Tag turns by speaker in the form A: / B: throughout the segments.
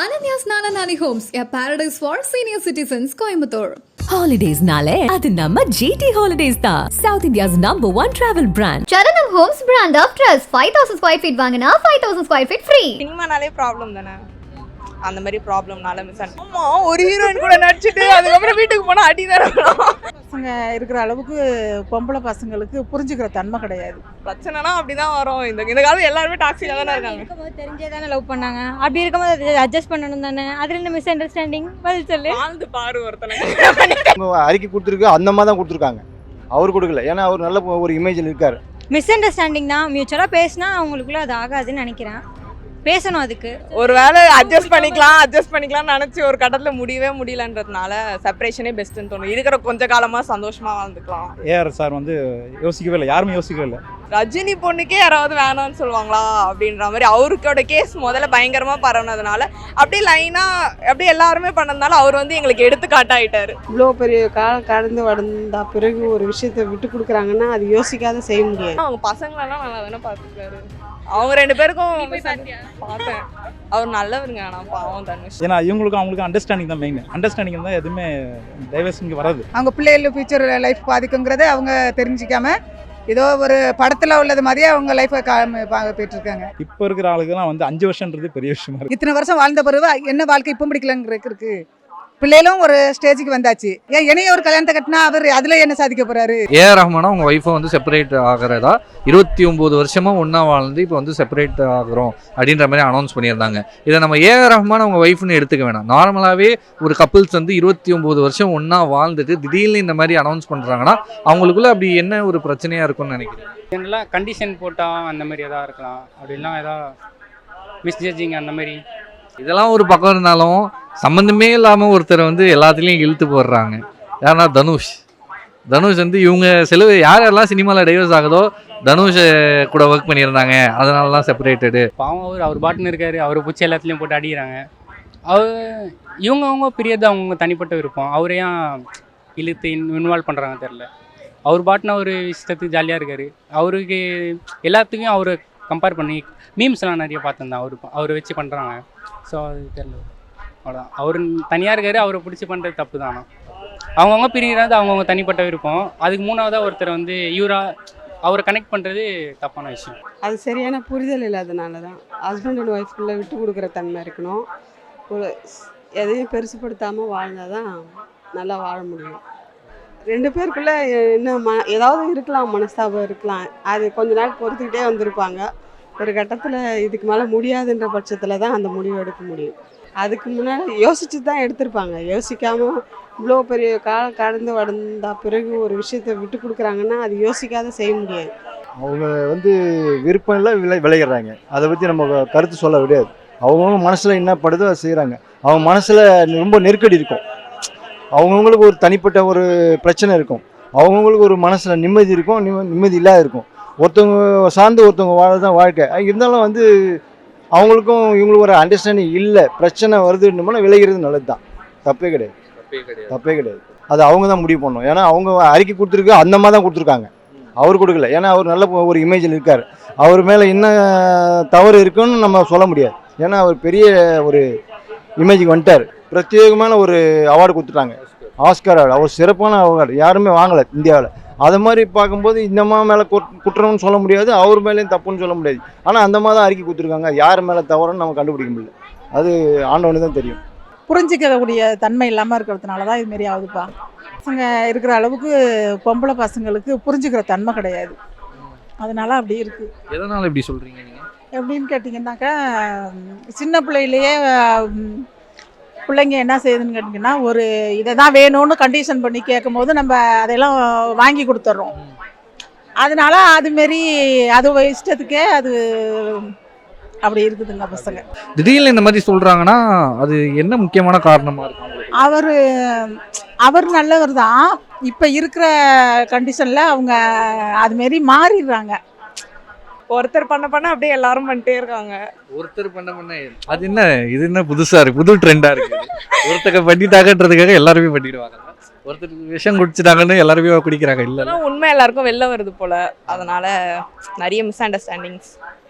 A: Ananya's Nana Nani Homes, a paradise for senior citizens, Coimbatore.
B: Holidays nale, adu namma GT Holidays da. South India's #1 travel brand.
C: Charanam Homes brand of trust. 5,000 square feet வாங்கினா 5,000 square feet free.
D: சினிமானாலே problem தானே, அந்த மாதிரி ப்ராப்ளம்னால miss ஆன. ஆமா, ஒரு heroine கூட நடிச்சிட்டு அதுக்கப்புறம் வீட்டுக்கு போனால் அடி தரலாம்.
E: பசங்க இருக்கிற அளவுக்கு பொம்பளை பசங்களுக்கு புரிஞ்சுக்கிற தன்மை கிடையாது.
D: பிரச்சனைனா அப்படிதான் வரும். இந்த காலம் எல்லாருமே டாக்ஸிக்காக தானே இருக்காங்க.
F: தெரிஞ்சே தானே லவ் பண்ணாங்க. அப்படி இருக்கும்போது அட்ஜஸ்ட் பண்ணணும் தானே. அதில் இந்த மிஸ் அண்டர்ஸ்டாண்டிங் பதில் சொல்லு.
D: வாழ்ந்து பாரு ஒருத்தனை.
G: அறிக்கை கொடுத்துருக்கு, அந்த மாதிரி தான் கொடுத்துருக்காங்க. அவர் கொடுக்கல, ஏன்னா அவர் நல்ல ஒரு இமேஜில் இருக்கார்.
F: மிஸ் அண்டர்ஸ்டாண்டிங் தான். மியூச்சுவலாக பேசினா அவங்களுக்குள்ள அது ஆகாதுன்னு நினைக்கிறேன். பேசணும். அதுக்கு
D: ஒரு வேளை அட்ஜஸ்ட் பண்ணிக்கலாம் நினச்சி ஒரு கட்டத்தில் முடியவே முடியலன்றதுனால செப்பரேஷனே பெஸ்ட்டுன்னு தோணும். இருக்கிற கொஞ்ச காலமாக சந்தோஷமாக வாழ்ந்துக்கலாம்.
H: ஏஆர் சார் வந்து யோசிக்கவே இல்லை, யாருமே யோசிக்கவே இல்லை.
D: ரஜினி பொண்ணுக்கே யாராவது வேணாம்னு சொல்லுவாங்களா அப்படின்ற மாதிரி அவருக்கோட கேஸ் முதல்ல பயங்கரமாக பரவுனதுனால அப்படியே லைனாக அப்படியே எல்லாருமே பண்ணதுனால அவர் வந்து எங்களுக்கு எடுத்துக்காட்டாயிட்டாரு.
I: இவ்வளோ பெரிய காலம் கடந்து வந்த பிறகு ஒரு விஷயத்தை விட்டு கொடுக்குறாங்கன்னா அது யோசிக்காத செய்ய முடியாது.
D: அவங்க பசங்களெல்லாம் நல்லா தானே பார்த்துருக்காரு. அவங்க ரெண்டு பேருக்கும் பார்த்தேன். அவர் நல்லவருங்க, ஆனால் பாவம் தனுஷ்.
H: ஏன்னா இவங்களுக்கும் அவங்களுக்கும் அண்டர்ஸ்டாண்டிங் தான் மெயின். அண்டர்ஸ்டாண்டிங் தான் எதுவுமே டைவர்ஷனுக்கு வராது.
E: அவங்க பிள்ளைகள் ஃபியூச்சர் லைஃப் பாதிக்குங்கிறத அவங்க தெரிஞ்சிக்காம ஏதோ ஒரு படத்தில் உள்ளது மாதிரியே அவங்க லைஃப்பை போயிட்டு இருக்காங்க.
H: இப்போ இருக்கிற ஆளுக்கெல்லாம் வந்து 5 வருஷன்றது பெரிய விஷயமா இருக்கு.
E: இத்தனை வருஷம் வாழ்ந்த பிறகு என்ன வாழ்க்கை இப்போ பிடிக்கலங்கிறதுக்கு இருக்கு. பிள்ளைகளும் ஒரு ஸ்டேஜுக்கு வந்தாச்சு. ஏன் இணைய ஒரு கல்யாணத்தை கட்டினா அவர் அதில் என்ன சாதிக்க போறாரு?
J: ஏஆர் ரஹ்மானும் அவங்க ஒய்ஃபை வந்து செப்பரேட் ஆகிறதா 29 வருஷமாக ஒன்றா வாழ்ந்து இப்போ வந்து செப்பரேட் ஆகிறோம் அப்படின்ற மாதிரி அனௌன்ஸ் பண்ணியிருந்தாங்க. இதை நம்ம ஏஆர் ரஹ்மான் அவங்க ஒய்ஃப்னு எடுத்துக்க வேணாம். நார்மலாகவே ஒரு கப்புள்ஸ் வந்து 29 வருஷம் ஒன்றா வாழ்ந்துட்டு திடீர்னு இந்த மாதிரி அனௌன்ஸ் பண்ணுறாங்கன்னா அவங்களுக்குள்ள அப்படி என்ன ஒரு பிரச்சனையாக இருக்கும்னு நினைக்கிறேன்.
K: ஜென்ரலாக கண்டிஷன் போட்டால் அந்த மாதிரி எதாவது இருக்கலாம். அப்படிலாம் எதாவது மிஸ்ஜட்ஜிங் அந்த மாதிரி
J: இதெல்லாம் ஒரு பக்கம் இருந்தாலும் சம்மந்தமே இல்லாமல் ஒருத்தரை வந்து எல்லாத்துலேயும் இழுத்து போடுறாங்க. யாருன்னா தனுஷ் வந்து இவங்க யாரெல்லாம் சினிமாவில் டைவர்ஸ் ஆகுதோ தனுஷ் கூட ஒர்க் பண்ணியிருந்தாங்க, அதனாலலாம் செப்பரேட்டடு.
K: பாவம் அவர் பாட்டுன்னு இருக்காரு. அவரை பிடிச்சி எல்லாத்துலேயும் போட்டு அடிக்கிறாங்க. அவங்க பிரியது அவங்க தனிப்பட்ட விருப்பம். அவரே ஏன் இழுத்து இன்வால்வ் பண்ணுறாங்க தெரில. அவர் பாட்டுன்னு அவர் இஷ்டத்துக்கு ஜாலியாக இருக்கார். அவருக்கு எல்லாத்துக்கும் அவரை கம்பேர் பண்ணி மீம்ஸ்லாம் நிறைய பார்த்துருந்தேன். அவரை வச்சு பண்ணுறாங்க. ஸோ அது தெரியல, அவ்வளோதான். அவர் தனியாக இருக்காரு. அவரை பிடிச்சி பண்ணுறது தப்பு தானா. அவங்கவுங்க பிரிகிறது அவங்கவுங்க தனிப்பட்ட விருப்பம். அதுக்கு மூணாவதாக ஒருத்தர் வந்து அவரை கனெக்ட் பண்ணுறது தப்பான விஷயம்.
I: அது சரியான புரிதல் இல்லாதனால தான். ஹஸ்பண்ட் அண்ட் ஒய்ஃப்குள்ளே விட்டு கொடுக்குற தன்மை இருக்கணும். எதையும் பெருசுப்படுத்தாமல் வாழ்ந்தால் தான் நல்லா வாழ முடியும். ரெண்டு பேருக்குள்ளே என்ன ஏதாவது இருக்கலாம், மனஸ்தாபம் இருக்கலாம். அது கொஞ்ச நாள் பொறுத்துக்கிட்டே வந்திருப்பாங்க. ஒரு கட்டத்தில் இதுக்கு மேலே முடியாதுன்ற பட்சத்தில் தான் அந்த முடிவு எடுக்க முடியும். அதுக்கு முன்னாடி யோசித்து தான் எடுத்திருப்பாங்க. யோசிக்காமல் இவ்வளோ பெரிய காலம் கடந்து வந்த பிறகு ஒரு விஷயத்தை விட்டு கொடுக்குறாங்கன்னா அது யோசிக்காத செய்ய முடியாது.
G: அவங்க வந்து விருப்பம் இல்லை விளையிடுறாங்க. அதை பற்றி நம்ம கருத்து சொல்ல விடாது. அவங்கவுங்க மனசில் என்ன படுதோ அதை செய்கிறாங்க. அவங்க மனசில் ரொம்ப நெருக்கடி இருக்கும். அவங்கவுங்களுக்கு ஒரு தனிப்பட்ட ஒரு பிரச்சனை இருக்கும். அவங்கவுங்களுக்கு ஒரு மனசில் நிம்மதி இருக்கும், நிம்மதி இல்லாத இருக்கும். ஒருத்தவங்க சார்ந்து ஒருத்தவங்க வாழ தான் வாழ்க்கை. இருந்தாலும் வந்து அவங்களுக்கும் இவங்களுக்கு ஒரு அண்டர்ஸ்டாண்டிங் இல்லை, பிரச்சனை வருதுன்னு விளைகிறது நல்லது தான். தப்பே கிடையாது. அது அவங்க தான் முடிவு பண்ணணும். ஏன்னா அவங்க அறிக்கை கொடுத்துருக்கு, அந்த மாதிரி தான் கொடுத்துருக்காங்க. அவர் கொடுக்கல, ஏன்னா அவர் நல்ல ஒரு இமேஜில் இருக்கார். அவர் மேலே என்ன தவறு இருக்குன்னு நம்ம சொல்ல முடியாது. ஏன்னா அவர் பெரிய ஒரு இமேஜுக்கு வந்துட்டார். பிரத்யேகமான ஒரு அவார்டு கொடுத்துட்டாங்க, ஆஸ்கார் அவார்டு. அவர் சிறப்பான அவார்டு, யாருமே வாங்கலை இந்தியாவில். அது மாதிரி பார்க்கும்போது இந்த மேலே குற்றம்னு சொல்ல முடியாது, அவர் மேலேயும் தப்புன்னு சொல்ல முடியாது. ஆனால் அந்த மாதிரி தான் அறிக்கை கொடுத்துருக்காங்க. யார் மேலே தவறுன்னு நம்ம கண்டுபிடிக்க முடியல. அது ஆண்டவனுக்கு தான் தெரியும்.
E: புரிஞ்சிக்கக்கூடிய தன்மை இல்லாமல் இருக்கிறதுனால தான் இதுமாரி ஆகுதுப்பா. பசங்க இருக்கிற அளவுக்கு பொம்பளை பசங்களுக்கு புரிஞ்சுக்கிற தன்மை கிடையாது. அதனால அப்படி இருக்குது.
J: எதனால் இப்படி சொல்கிறீங்க நீங்கள்?
E: எப்படின்னு கேட்டிங்கன்னாக்கா, சின்ன பிள்ளையிலேயே பிள்ளைங்க என்ன செய்யுதுன்னு கேட்டிங்கன்னா, ஒரு இதை தான் வேணும்னு கண்டிஷன் பண்ணி கேட்கும் போது நம்ம அதையெல்லாம் வாங்கி கொடுத்துட்றோம். அதனால அதுமாரி அது இஷ்டத்துக்கே அது அப்படி இருக்குதுங்க பசங்க.
J: திடீர்னு இந்த மாதிரி சொல்கிறாங்கன்னா அது என்ன முக்கியமான காரணமாக இருக்கும்?
E: அவர் நல்லவர் தான். இப்போ இருக்கிற கண்டிஷனில் அவங்க அதுமாரி மாறிடுறாங்க.
D: ஒருத்தர் பண்ண அப்படியே எல்லாரும் பண்ணிட்டே இருக்காங்க.
J: ஒருத்தர் பண்ண அது என்ன, இது என்ன புதுசாக இருக்குது, புது ட்ரெண்டாக இருக்குது. ஒருத்தக்க பண்ணிட்டாங்கன்றதுக்காக எல்லாருமே பண்ணிடுவாங்க. ஒருத்தர் விஷம் குடிச்சிட்டாங்கன்னு எல்லாருமே குடிக்கிறாங்க. இல்லை,
D: உண்மை எல்லாருக்கும் வெளில வருது போல். அதனால் நிறைய மிஸ் அண்டர்ஸ்டாண்டிங்ஸ்.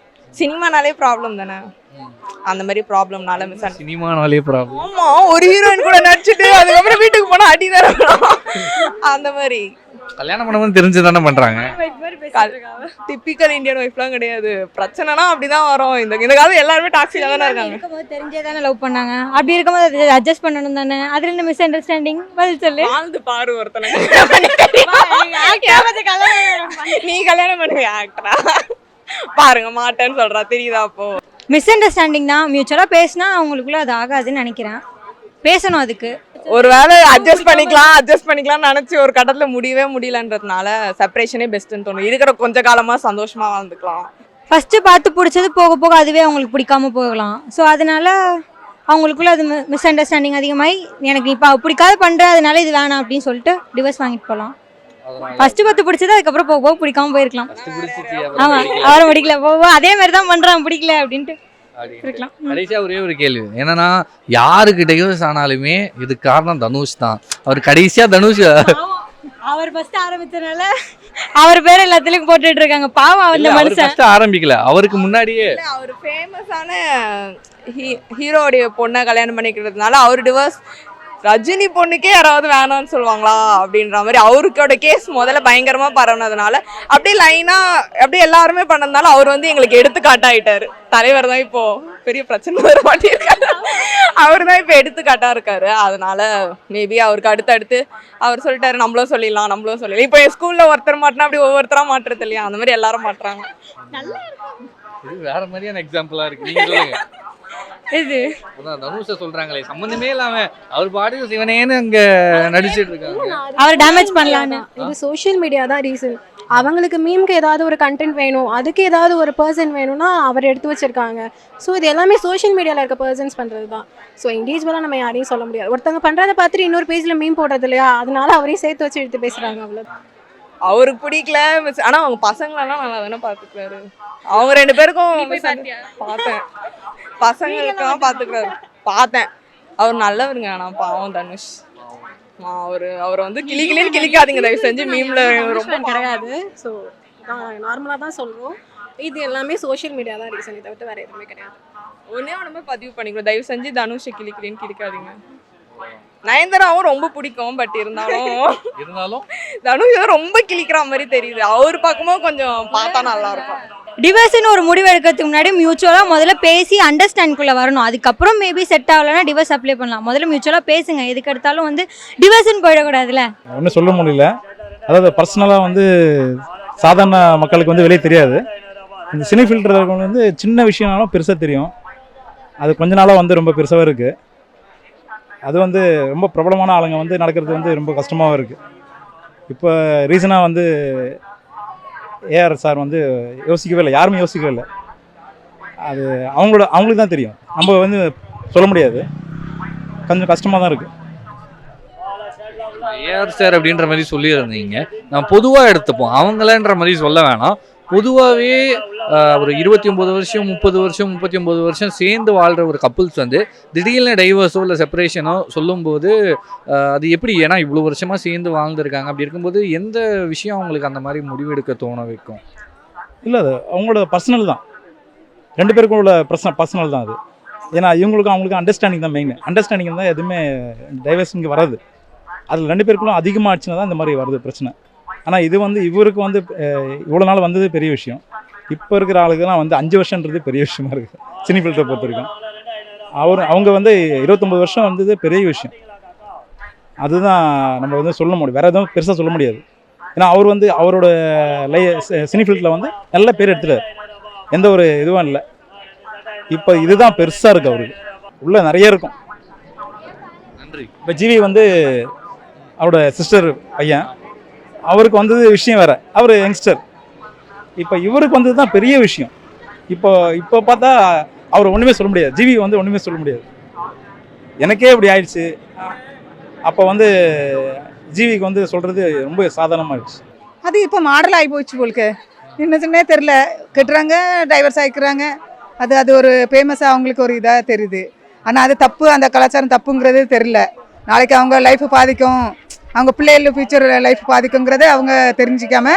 D: சினிமானாலே ப்ராப்ளம் தானே. அந்த மாதிரி ப்ராப்ளம்னால மிஸ் அண்டர்ஸ்டாண்டிங்.
J: சினிமானாலே ப்ராப்ளம்.
D: ஆமா, ஒரு ஹீரோயின் கூட நடிச்சிட்டு அதுக்கப்புறம் வீட்டுக்கு போனா அடி தரலாம். அந்த மாதிரி
J: கல்யாணம் பண்ணவங்க தெரிஞ்சு தானே பண்றாங்க.
D: டிப்பிக்கல் இந்தியன் ஒய்ஃப்லாம் கிடையாது. பிரச்சனைனா அப்படிதான் வரும். இந்த காலம் எல்லாருமே டாக்ஸிக்கா தானே இருக்காங்க.
F: இருக்கும்போது தெரிஞ்சே தானே லவ் பண்ணாங்க. அப்படி இருக்கும்போது அட்ஜஸ்ட் பண்ணணும் தானே. அதுல இருந்து மிஸ் அண்டர்ஸ்டாண்டிங் பதில் சொல்லு.
D: வாழ்ந்து பாரு ஒருத்தனை. நீ கல்யாணம் பண்ணுவ ஆக்டரா? பாருங்க மாட்டேன்னு சொல்றா, தெரியுதா? அப்போ
F: மிஸ் அண்டர்ஸ்டாண்டிங் தான். மியூச்சுவலாக பேசினா அவங்களுக்குள்ள அது ஆகாதுன்னு நினைக்கிறேன். பேசணும். அதுக்கு
D: ஒருவேளை அட்ஜஸ்ட் பண்ணிக்கலாம்னு நினைச்சு ஒரு கட்டத்துல முடியவே முடியலன்றதுனால செப்பரேஷனே பெஸ்ட்னு தோணும். இருக்கிற கொஞ்ச காலமா சந்தோஷமா வாழ்ந்துக்கலாம்.
F: ஃபர்ஸ்ட் பார்த்து பிடிச்சது போக போக அதுவே அவங்களுக்கு பிடிக்காம போகலாம். ஸோ அதனால அவங்களுக்குள்ள அது மிஸ் அண்டர்ஸ்டாண்டிங் அதிகமாகி எனக்கு இப்போ பிடிக்காத பண்ணுற அதனால இது வேணாம் அப்படின்னு சொல்லிட்டு டிவோர்ஸ் வாங்கிட்டு போகலாம். ஃபர்ஸ்ட் பார்த்து பிடிச்சது அதுக்கப்புறம் போக போக பிடிக்காம போயிருக்கலாம். ஆமா, அவரை பிடிக்கல போக அதே மாதிரி தான் பண்றான், பிடிக்கல அப்படின்ட்டு இருக்கலாம்.
J: கடைசியா ஒரே ஒரு கேள்வி என்னன்னா, யாருக்கு டைவர்ஸ் ஆனாலுமே இது காரணம் தனுஷ் தான். அவர் கடைசியா தனுஷ்
F: அவர் ஃபர்ஸ்ட் ஆரம்பிச்சனால அவர் பேர் எல்லாத்துலயும் போட்டுட்டு இருக்காங்க. பாவம் அந்த மனுஷன்
J: ஆரம்பிக்கல, அவருக்கு முன்னாடியே.
D: அவர் ஃபேமஸான ஹீரோடைய பொண்ணை கல்யாணம் பண்ணிக்கிறதுனால அவர் டிவோர்ஸ். ரஜினி பொண்ணுக்கே யாராவது வேணாம்னு சொல்லுவாங்களா அப்படின்ற மாதிரி அவருக்கோட கேஸ் முதல்ல பயங்கரமா பரவுனதுனால அப்படியே லைனா அப்படியே எல்லாருமே பண்ணதுனால அவர் வந்து எங்களுக்கு எடுத்துக்காட்டாயிட்டாரு. தலைவர் தான் இப்போ பெரிய பிரச்சனை வர மாட்டேருக்காரு. அவர் தான் இப்போ எடுத்துக்காட்டா இருக்காரு. அதனால மேபி அவருக்கு அடுத்தடுத்து அவர் சொல்லிட்டாரு, நம்மளும் சொல்லிடலாம். இப்போ என் ஸ்கூல்ல ஒருத்தர் மாட்டினா அப்படி ஒவ்வொருத்தரா மாட்டுறது இல்லையா, அந்த மாதிரி எல்லாரும் மாட்டுறாங்க.
J: இது வேற மாதிரியான எக்ஸாம்பிளா இருக்கு. நீங்க சொல்லுங்க.
F: இது
J: தனுஷ சொல்றாங்களே சம்பந்தமே இல்லாம அவர் பாட்டு சிவனேன்னு அங்க நடிச்சிட்டு இருக்காங்க.
F: அவர் டேமேஜ் பண்ணலான்னு.
L: இது சோஷியல் மீடியா தான் ரீசன். அவங்களுக்கு மீம்க்கு ஏதாவது ஒரு கண்டென்ட் வேணும், அதுக்கு ஏதாவது ஒரு பர்சன் வேணும்னா அவர் எடுத்து வச்சிருக்காங்க. ஸோ இது எல்லாமே சோஷியல் மீடியாவில் இருக்க பர்சன்ஸ் பண்ணுறது தான். ஸோ இண்டிவிஜுவலாக நம்ம யாரையும் சொல்ல முடியாது. ஒருத்தவங்க பண்ணுறதை பார்த்துட்டு இன்னொரு பேஜில் மீம் போடுறது இல்லையா, அதனால அவரையும் சேர்த்து வச்சு எடுத்து பேசுகிறாங்க. அவ்வளோ
D: அவருக்கு பிடிக்கல. ஆனா அவங்க பசங்களெல்லாம் நல்லா தானே பார்த்துக்கிறாரு. அவங்க 2 பேருக்கும் பார்த்தேன், பசங்களுக்கெல்லாம் பார்த்தேன். அவர் நல்லவருங்க. ஆனா பாவம் தனுஷ். அவர் வந்து கிளின்னு கிளிக்காதீங்க தயவு செஞ்சு. மீம்ல ரொம்ப
L: கிடையாது. ஸோ நார்மலாக தான் சொல்கிறோம். இது எல்லாமே சோஷியல் மீடியா தான் ரீசன், இதை விட்டு வேறு எதுவுமே கிடையாது.
D: ஒன்னே பதிவு பண்ணிக்கிறோம், தயவு செஞ்சு தனுஷை கிளின்னு கிளிக்காதீங்க. நயன்தாராவும் ரொம்ப பிடிக்கும். பட் இருந்தாலும் தனுஷ் ரொம்ப கிளிக்கிற மாதிரி தெரியுது. அவர் பார்க்கும்போது கொஞ்சம் பார்த்தா நல்லா இருக்கும்.
F: டிவோர்ஸ்னு ஒரு முடிவு எடுக்கிறதுக்கு முன்னாடி மியூச்சுவலாக முதல்ல பேசி அண்டர்ஸ்டாண்ட்குள்ளே வரணும். அதுக்கப்புறம் மேபி செட் ஆகலைன்னா டிவோர்ஸ் அப்ளை பண்ணலாம். முதல்ல மியூச்சுவலாக பேசுங்க. எதுக்கு எடுத்தாலும் வந்து டிவோர்ஸ்னு போயிடக்கூடாதுல்ல.
H: ஒன்றும் சொல்ல முடியல. அதாவது பர்சனலாக வந்து சாதாரண மக்களுக்கு வந்து வெளியே தெரியாது. இந்த சினி ஃபில்டர் வந்து சின்ன விஷயம்னாலும் பெருசாக தெரியும். அது கொஞ்ச நாளாக வந்து ரொம்ப பெருசாக இருக்குது. அது வந்து ரொம்ப பிரபலமான ஆளுங்க வந்து நடக்கிறது வந்து ரொம்ப கஷ்டமாகவும் இருக்குது. இப்போ ரீசனாக வந்து ஏஆர் சார் வந்து யோசிக்கவே இல்லை, யாருமே யோசிக்கவே இல்லை. அது அவங்களுக்கு தான் தெரியும், நம்ம வந்து சொல்ல முடியாது. கொஞ்சம் கஷ்டமாக தான் இருக்குது.
J: ஏஆர் சார் அப்படின்ற மாதிரி சொல்லியிருந்தீங்க. நான் பொதுவாக எடுத்துப்போம், அவங்களன்ற மாதிரி சொல்ல வேணாம். பொதுவாகவே ஒரு 29 வருஷம் 30 வருஷம் 39 வருஷம் சேர்ந்து வாழ்கிற ஒரு கப்புள்ஸ் வந்து திடீர்னு டைவர்ஸோ இல்லை செப்பரேஷனோ சொல்லும்போது அது எப்படி? ஏன்னா இவ்வளோ வருஷமாக சேர்ந்து வாழ்ந்துருக்காங்க. அப்படி இருக்கும்போது எந்த விஷயம் அவங்களுக்கு அந்த மாதிரி முடிவெடுக்க தோண வைக்கும்?
H: இல்லை, அது அவங்களோட பர்சனல் தான். 2 பேருக்கும் உள்ள பர்சனல் தான் அது. ஏன்னா இவங்களுக்கும் அவங்களுக்கும் அண்டர்ஸ்டாண்டிங் தான் மெயின். அண்டர்ஸ்டாண்டிங் தான் எதுவுமே டைவர்ஸ் இங்கே வராது. அதில் 2 பேருக்குள்ள அதிகமாக ஆச்சுன்னா தான் இந்த மாதிரி வருது பிரச்சனை. ஆனால் இது வந்து இவருக்கு வந்து இவ்வளோ நாள் வந்தது பெரிய விஷயம். இப்போ இருக்கிற ஆளுக்கெல்லாம் வந்து 5 வருஷன்றது பெரிய விஷயமா இருக்குது சினி ஃபில்டரை பொறுத்த வரைக்கும். அவங்க வந்து 29 வருஷம் வந்தது பெரிய விஷயம். அதுதான் நம்ம வந்து சொல்ல முடியும், வேறு எதுவும் பெருசாக சொல்ல முடியாது. ஏன்னா அவர் வந்து அவரோட சினி ஃபில்டரில் வந்து நல்ல பேர் எடுத்துட்டார், எந்த ஒரு இதுவும் இல்லை. இப்போ இதுதான் பெருசாக இருக்குது அவருக்கு, உள்ள நிறைய இருக்கும்.
J: நன்றி.
H: இப்போ ஜிவி வந்து அவரோட சிஸ்டர் பையன், அவருக்கு வந்தது விஷயம் வேறு, அவர் யங்ஸ்டர். இப்போ இவருக்கு வந்தது தான் பெரிய விஷயம். இப்போ பார்த்தா அவர் ஒன்றுமே சொல்ல முடியாது, ஜிவி வந்து ஒன்றுமே சொல்ல முடியாது. எனக்கே இப்படி ஆயிடுச்சு. அப்போ வந்து ஜிவிக்கு வந்து சொல்கிறது ரொம்ப சாதாரணமாகிடுச்சு.
E: அது இப்போ மாடல் ஆகி போச்சு போலுக்கு. என்னச்சுன்னே தெரில, கட்டுறாங்க, டைவர்ஸ் ஆகிக்கிறாங்க. அது ஒரு ஃபேமஸாக அவங்களுக்கு ஒரு இதாக தெரியுது. ஆனால் அது தப்பு, அந்த கலாச்சாரம் தப்புங்கிறது தெரில. நாளைக்கு அவங்க லைஃப் பாதிக்கும், அவங்க பிள்ளைகள் ஃபியூச்சர் லைஃப் பாதிக்குங்கிறத அவங்க தெரிஞ்சிக்காம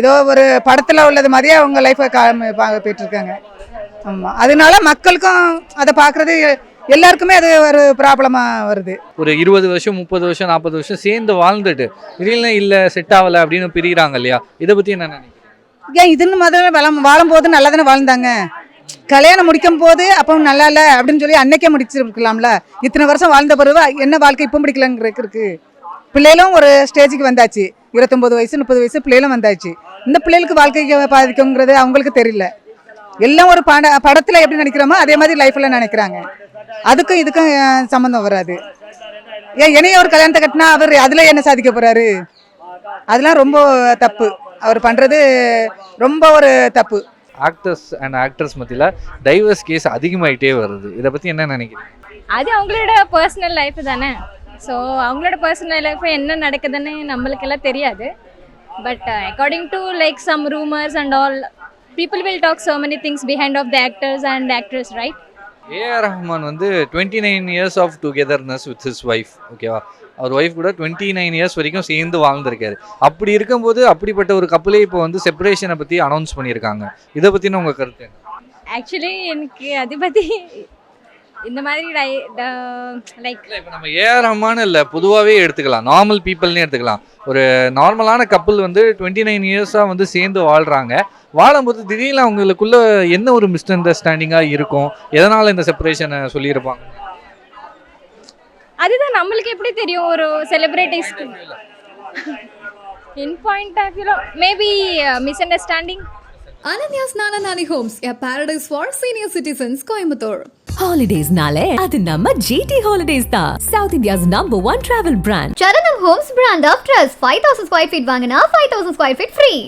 E: ஏதோ ஒரு படத்தில் உள்ளது மாதிரியே அவங்க லைஃப்பை போயிட்டுருக்காங்க. ஆமாம், அதனால மக்களுக்கும் அதை பார்க்குறது எல்லாருக்குமே அது ஒரு ப்ராப்ளமாக வருது.
J: ஒரு 20 வருஷம் 30 வருஷம் 40 வருஷம் சேர்ந்து வாழ்ந்துட்டு திடீர்னு இல்லை செட் ஆகலை அப்படின்னு பிரிகிறாங்க இல்லையா, இதை பற்றி என்ன நினைக்கிறீங்க?
E: ஏன் இதுன்னு முதல்ல வாழும்போது நல்லா தானே வாழ்ந்தாங்க. கல்யாணம் முடிக்கும் போது அப்போ நல்லா இல்லை அப்படின்னு சொல்லி அன்னைக்கே முடிச்சிருக்கலாம்ல. இத்தனை வருஷம் வாழ்ந்த பிறகு என்ன வாழ்க்கை இப்போ பிடிக்கலங்கிறதுக்கு இருக்கு. பிள்ளைகளும் ஒரு ஸ்டேஜுக்கு வந்தாச்சு, 29 வயசு 30 வயசு பிள்ளைகளும் வந்தாச்சு. இந்த பிள்ளைகளுக்கு வாழ்க்கைக்கு பாதிக்குங்கிறது அவங்களுக்கு தெரியல. எல்லாம் ஒரு படத்தில் எப்படி நினைக்கிறோமோ அதே மாதிரி லைஃப்பில் நினைக்கிறாங்க. அதுக்கும் இதுக்கும் சம்மந்தம் வராது. ஏன் என்னைய ஒரு கல்யாணத்தை கட்டினா அவர் அதில் என்ன சாதிக்க போகிறாரு? அதெல்லாம் ரொம்ப தப்பு. அவர் பண்ணுறது ரொம்ப ஒரு தப்பு.
J: ஆக்டர்ஸ் அண்ட் ஆக்டர்ஸ் மத்தியில் டைவர்ஸ் கேஸ் அதிகமாகிட்டே வருது, இதை பற்றி என்ன நினைக்கிறீங்க?
F: அது அவங்களோட பர்சனல் லைஃப் தானே. ஸோ அவங்களோட பர்சனல் லைஃப் என்ன நடக்குதுன்னு நம்மளுக்கெல்லாம் தெரியாது. But according to like some rumours and all, people will talk so many things behind of the actors and actress, right?
J: A R Rahman வந்து 29 years of togetherness with his wife, ஓகேவா? அவர் wife கூட 29 years வரைக்கும் சேர்ந்து வாழ்ந்திருக்காரு. அப்படி இருக்கும்போது அப்படிப்பட்ட ஒரு கப்பலே இப்போ வந்து செப்பரேஷனை பற்றி அனௌன்ஸ் பண்ணியிருக்காங்க. இதை பற்றின உங்கள் கருத்து என்ன?
F: ஆக்சுவலி எனக்கு அதை பற்றி இந்த மாதிரி லைக்
J: இப்போ நம்ம ஏஆர் ரஹ்மான் இல்லை, பொதுவாகவே எடுத்துக்கலாம், நார்மல் பீப்புள்னே எடுத்துக்கலாம். ஒரு நார்மலான கப்பல் வந்து 29 இயர்ஸாக வந்து சேர்ந்து வாழ்கிறாங்க. வாழும்போது திடீர்னு அவங்களுக்குள்ள என்ன ஒரு மிஸ் அண்டர்ஸ்டாண்டிங்காக இருக்கும்? எதனால் இந்த செப்பரேஷனை சொல்லியிருப்பாங்க?
F: அதுதான் நம்மளுக்கு எப்படி தெரியும்? ஒரு செலிபிரிட்டிஸ்க்கு in point of view maybe misunderstanding.
A: Ananya's Nana Nani Homes, a paradise for senior citizens, Coimbatore.
B: Holidays-nale அது நம்ம GT Holidays தான். South India's #1 travel brand.
C: Charanam Homes brand of trust. 5,000 square feet வாங்கினா 5,000 square feet free.